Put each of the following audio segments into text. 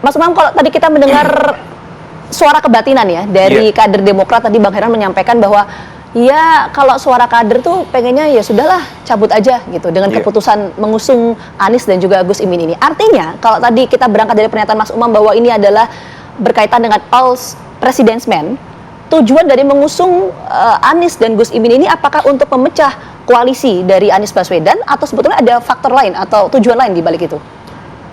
Mas Umam, kalau tadi kita mendengar suara kebatinan ya dari kader Demokrat, tadi Bang Herman menyampaikan bahwa ya kalau suara kader tuh pengennya ya sudahlah cabut aja gitu dengan keputusan mengusung Anies dan juga Gus Imin ini. Artinya kalau tadi kita berangkat dari pernyataan Mas Umam bahwa ini adalah berkaitan dengan all president's man, tujuan dari mengusung Anies dan Gus Imin ini apakah untuk memecah koalisi dari Anies Baswedan atau sebetulnya ada faktor lain atau tujuan lain di balik itu?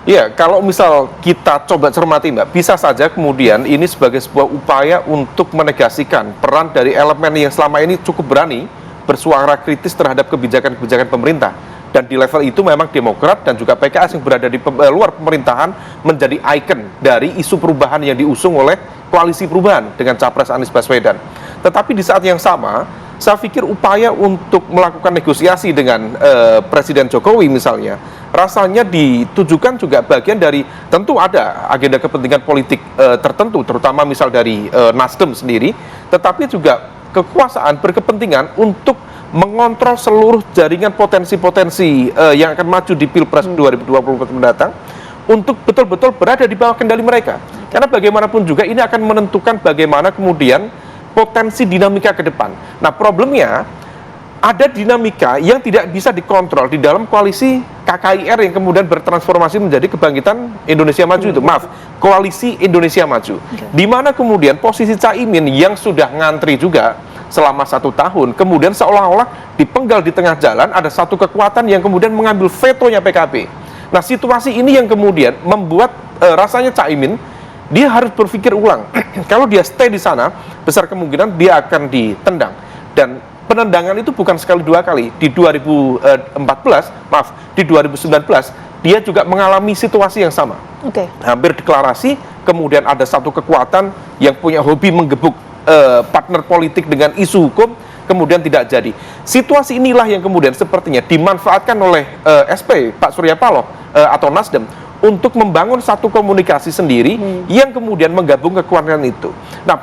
Ya, kalau misal kita coba cermati Mbak, bisa saja kemudian ini sebagai sebuah upaya untuk menegasikan peran dari elemen yang selama ini cukup berani bersuara kritis terhadap kebijakan-kebijakan pemerintah. Dan di level itu memang Demokrat dan juga PKS yang berada di luar pemerintahan menjadi ikon dari isu perubahan yang diusung oleh koalisi perubahan dengan capres Anies Baswedan. Tetapi di saat yang sama, saya pikir upaya untuk melakukan negosiasi dengan Presiden Jokowi misalnya, rasanya ditujukan juga bagian dari, tentu ada agenda kepentingan politik tertentu, terutama misal dari Nasdem sendiri, tetapi juga kekuasaan berkepentingan untuk mengontrol seluruh jaringan potensi-potensi yang akan maju di Pilpres 2024 mendatang, untuk betul-betul berada di bawah kendali mereka. Karena bagaimanapun juga ini akan menentukan bagaimana kemudian potensi dinamika ke depan. Nah, problemnya ada dinamika yang tidak bisa dikontrol di dalam koalisi KKIR yang kemudian bertransformasi menjadi Kebangkitan Indonesia Maju itu, maaf, Koalisi Indonesia Maju. Di mana kemudian posisi Caimin yang sudah ngantri juga selama 1 tahun, kemudian seolah-olah dipenggal di tengah jalan, ada satu kekuatan yang kemudian mengambil vetonya PKB. Nah, situasi ini yang kemudian membuat rasanya Caimin dia harus berpikir ulang. Kalau dia stay di sana, besar kemungkinan dia akan ditendang. Dan penendangan itu bukan sekali 2 kali. Di 2019, dia juga mengalami situasi yang sama. Hampir deklarasi, kemudian ada satu kekuatan yang punya hobi menggebuk partner politik dengan isu hukum, kemudian tidak jadi. Situasi inilah yang kemudian sepertinya dimanfaatkan oleh SP, Pak Surya Paloh, atau Nasdem, untuk membangun satu komunikasi sendiri yang kemudian menggabung kekuatan itu. Nah,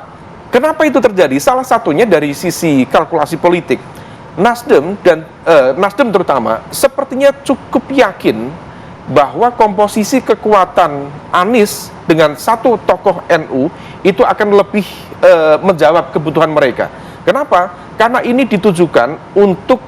kenapa itu terjadi? Salah satunya dari sisi kalkulasi politik. Nasdem dan Nasdem terutama sepertinya cukup yakin bahwa komposisi kekuatan Anies dengan satu tokoh NU itu akan lebih menjawab kebutuhan mereka. Kenapa? Karena ini ditujukan untuk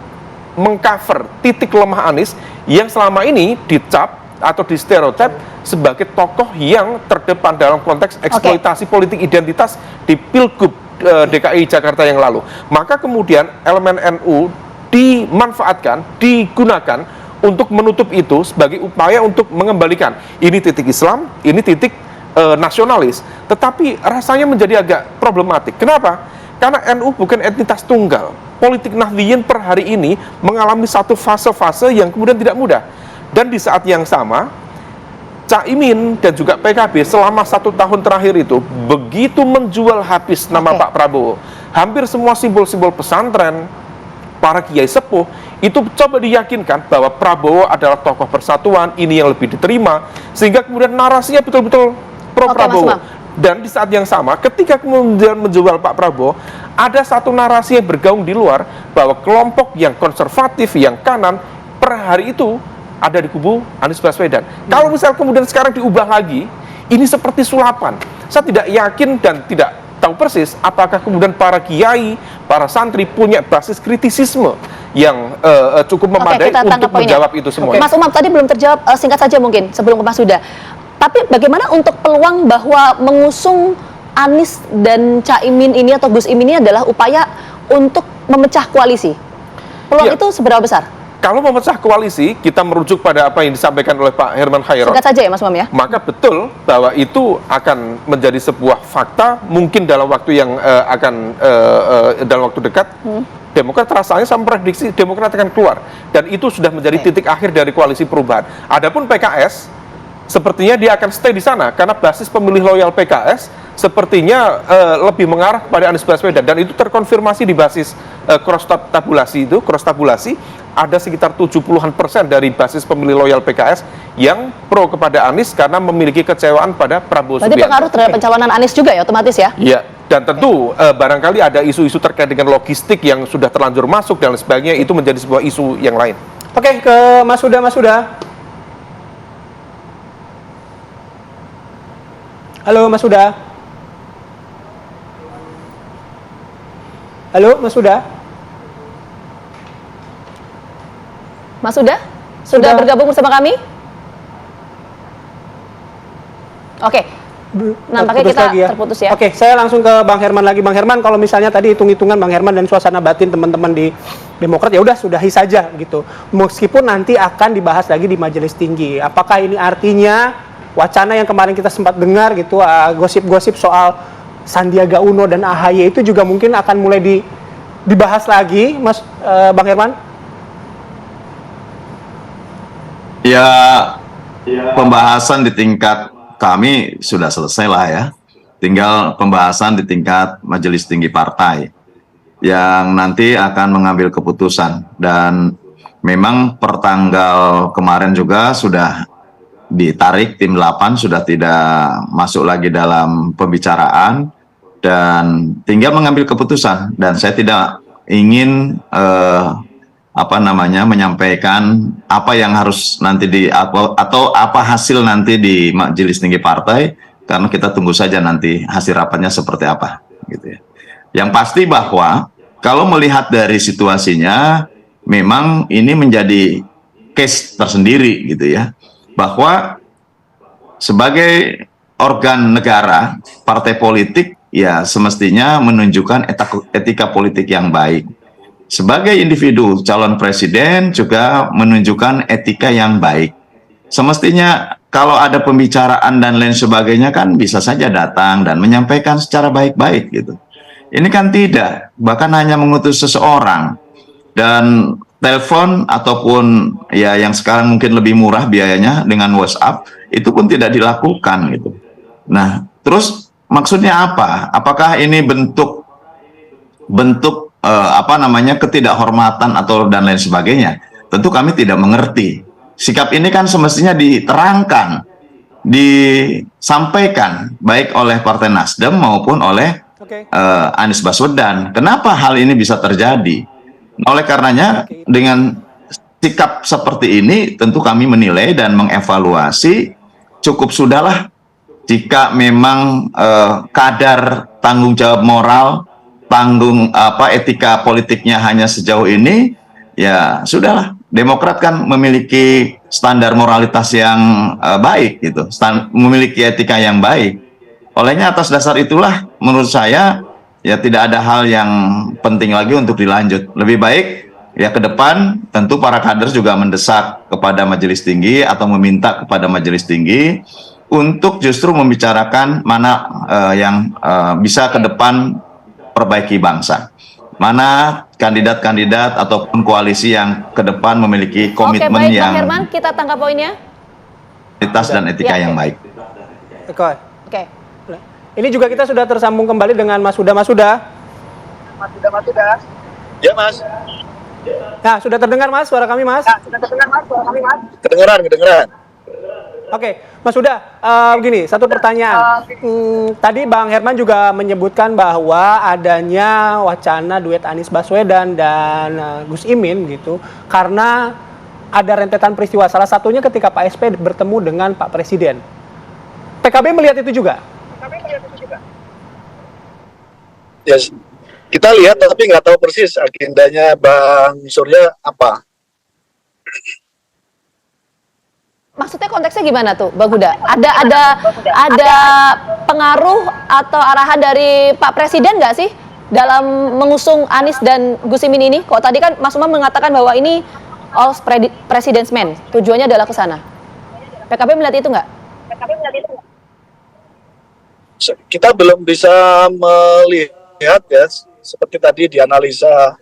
mengcover titik lemah Anies yang selama ini dicap atau di stereotip sebagai tokoh yang terdepan dalam konteks eksploitasi politik identitas di Pilgub DKI Jakarta yang lalu. Maka kemudian elemen NU dimanfaatkan, digunakan untuk menutup itu sebagai upaya untuk mengembalikan ini titik Islam, ini titik nasionalis. Tetapi rasanya menjadi agak problematik. Kenapa? Karena NU bukan entitas tunggal. Politik Nahdliyin per hari ini mengalami satu fase-fase yang kemudian tidak mudah. Dan di saat yang sama, Caimin dan juga PKB selama 1 tahun terakhir itu begitu menjual habis nama Pak Prabowo. Hampir semua simbol-simbol pesantren, para kiai sepuh, itu coba diyakinkan bahwa Prabowo adalah tokoh persatuan, ini yang lebih diterima, sehingga kemudian narasinya betul-betul pro Prabowo. Dan di saat yang sama, ketika kemudian menjual Pak Prabowo, ada satu narasi yang bergaung di luar, bahwa kelompok yang konservatif, yang kanan, per hari itu ada di kubu Anies Baswedan. Kalau misal kemudian sekarang diubah lagi, ini seperti sulapan. Saya tidak yakin dan tidak tahu persis apakah kemudian para kiai, para santri punya basis kritisisme yang cukup memadai untuk menjawab itu semua. Mas Umam tadi belum terjawab, singkat saja mungkin sebelum ke Mas Huda. Tapi bagaimana untuk peluang bahwa mengusung Anies dan Caimin ini atau Gus Imin ini adalah upaya untuk memecah koalisi? Peluang itu seberapa besar? Kalau memecah koalisi, kita merujuk pada apa yang disampaikan oleh Pak Herman Khairot. Singkat saja ya Mas Umam ya. Maka betul bahwa itu akan menjadi sebuah fakta, mungkin dalam waktu yang dalam waktu dekat, Demokrat rasanya sama prediksi Demokrat akan keluar. Dan itu sudah menjadi titik akhir dari koalisi perubahan. Adapun PKS, sepertinya dia akan stay di sana, karena basis pemilih loyal PKS sepertinya lebih mengarah kepada Anies Baswedan. Dan itu terkonfirmasi di basis cross tabulasi, ada sekitar 70-an% dari basis pemilih loyal PKS yang pro kepada Anies karena memiliki kecewaan pada Prabowo Subianto. Berarti pengaruh terhadap pencalonan Anies juga ya, otomatis ya? Iya, dan tentu barangkali ada isu-isu terkait dengan logistik yang sudah terlanjur masuk dan sebagainya, itu menjadi sebuah isu yang lain. Oke, ke Mas Huda, Mas Huda. Halo Mas Huda. Halo Mas Huda. Mas Huda? Sudah bergabung bersama kami? Oke. Nampaknya kita terputus ya. Oke, saya langsung ke Bang Herman lagi. Bang Herman, kalau misalnya tadi hitung-hitungan Bang Herman dan suasana batin teman-teman di Demokrat, ya udah sudahi saja gitu. Meskipun nanti akan dibahas lagi di majelis tinggi. Apakah ini artinya wacana yang kemarin kita sempat dengar gitu, gosip-gosip soal Sandiaga Uno dan AHY itu juga mungkin akan mulai dibahas lagi, Mas Bang Herman? Ya, pembahasan di tingkat kami sudah selesai lah ya. Tinggal pembahasan di tingkat majelis tinggi partai yang nanti akan mengambil keputusan. Dan memang pertanggal kemarin juga sudah ditarik, tim 8 sudah tidak masuk lagi dalam pembicaraan dan tinggal mengambil keputusan. Dan saya tidak ingin menyampaikan apa yang harus nanti atau apa hasil nanti di majelis tinggi partai, karena kita tunggu saja nanti hasil rapatnya seperti apa gitu ya. Yang pasti bahwa kalau melihat dari situasinya memang ini menjadi case tersendiri gitu ya, bahwa sebagai organ negara, partai politik ya semestinya menunjukkan etika politik yang baik. Sebagai individu calon presiden juga menunjukkan etika yang baik. Semestinya kalau ada pembicaraan dan lain sebagainya kan bisa saja datang dan menyampaikan secara baik-baik gitu. Ini kan tidak, bahkan hanya mengutus seseorang dan telepon ataupun ya yang sekarang mungkin lebih murah biayanya dengan WhatsApp itu pun tidak dilakukan gitu. Nah, terus maksudnya apa? Apakah ini bentuk ketidakhormatan atau dan lain sebagainya? Tentu kami tidak mengerti. Sikap ini kan semestinya diterangkan, disampaikan baik oleh Partai Nasdem maupun oleh Anies Baswedan. Kenapa hal ini bisa terjadi? Oleh karenanya dengan sikap seperti ini tentu kami menilai dan mengevaluasi cukup sudahlah jika memang kadar tanggung jawab moral, etika politiknya hanya sejauh ini, ya sudahlah. Demokrat kan memiliki standar moralitas yang baik gitu, memiliki etika yang baik. Olehnya atas dasar itulah menurut saya ya tidak ada hal yang penting lagi untuk dilanjut. Lebih baik ya ke depan tentu para kader juga mendesak kepada majelis tinggi atau meminta kepada majelis tinggi untuk justru membicarakan mana yang bisa ke depan perbaiki bangsa. Mana kandidat-kandidat ataupun koalisi yang ke depan memiliki komitmen baik, yang Bang Herman, kita tangkap poinnya. Kualitas dan etika yang baik. Oke. Ini juga kita sudah tersambung kembali dengan Mas Huda. Mas Huda. Ya, Mas. Nah, sudah terdengar Mas suara kami, Mas? Kedengeran. Oke, Mas Huda, begini, satu pertanyaan. Tadi Bang Herman juga menyebutkan bahwa adanya wacana duet Anies Baswedan dan Gus Imin gitu, karena ada rentetan peristiwa. Salah satunya ketika Pak SP bertemu dengan Pak Presiden. PKB melihat itu juga? Ya, kita lihat tapi nggak tahu persis agendanya Bang Surya apa. Maksudnya konteksnya gimana tuh, Bang Huda? Ada pengaruh atau arahan dari Pak Presiden nggak sih dalam mengusung Anies dan Gus Imin ini? Kok tadi kan Mas Umam mengatakan bahwa ini all president's men, tujuannya adalah ke sana. PKB melihat itu nggak? Kita belum bisa melihat ya, seperti tadi dianalisa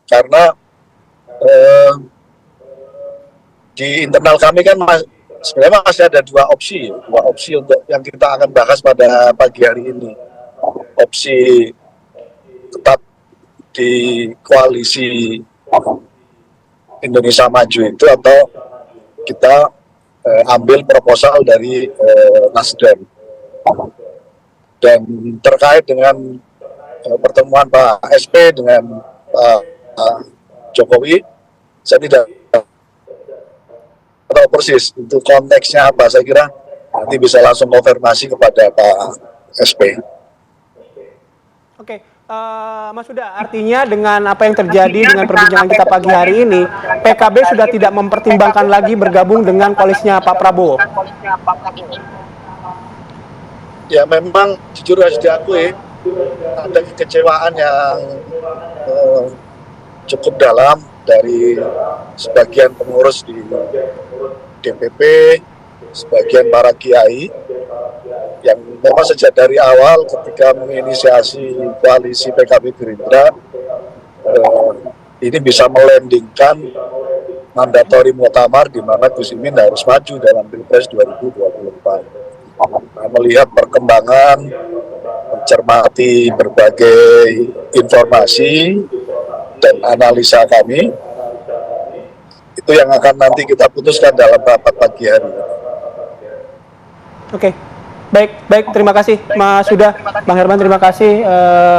karena di internal kami kan sebenarnya masih ada dua opsi untuk yang kita akan bahas pada pagi hari ini. Opsi tetap di koalisi Indonesia Maju itu atau kita ambil proposal dari Nasdem. Dan terkait dengan pertemuan Pak SP dengan Pak Jokowi, saya tidak tahu persis untuk konteksnya apa. Saya kira nanti bisa langsung konfirmasi kepada Pak SP. Oke, Mas Huda, artinya dengan apa yang terjadi dengan perbincangan kita pagi hari ini, PKB sudah tidak mempertimbangkan lagi bergabung dengan koalisnya Pak Prabowo. Ya memang jujur harus diakui ada kekecewaan yang cukup dalam dari sebagian pengurus di DPP, sebagian para kiai yang memang sejak dari awal ketika menginisiasi koalisi PKB Gerindra ini bisa melandingkan mandatori muktamar di mana Gus Imin harus maju dalam Pilpres 2024. Nah, melihat perkembangan, mencermati berbagai informasi dan analisa kami, itu yang akan nanti kita putuskan dalam rapat pagi hari ini. Oke, baik, terima kasih Mas Huda, Bang Herman terima kasih,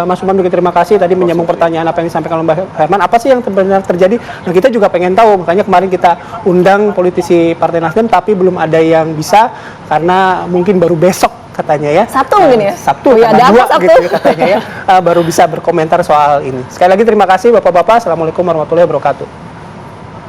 Mas Umam juga terima kasih tadi menyambung pertanyaan apa yang disampaikan oleh Bang Herman, apa sih yang sebenarnya terjadi? Nah kita juga pengen tahu, makanya kemarin kita undang politisi Partai Nasdem tapi belum ada yang bisa karena mungkin baru besok katanya ya. Sabtu mungkin ya? Sabtu, ya, ada dua Sabtu? gitu ya katanya ya, baru bisa berkomentar soal ini. Sekali lagi terima kasih Bapak-Bapak, Assalamualaikum warahmatullahi wabarakatuh.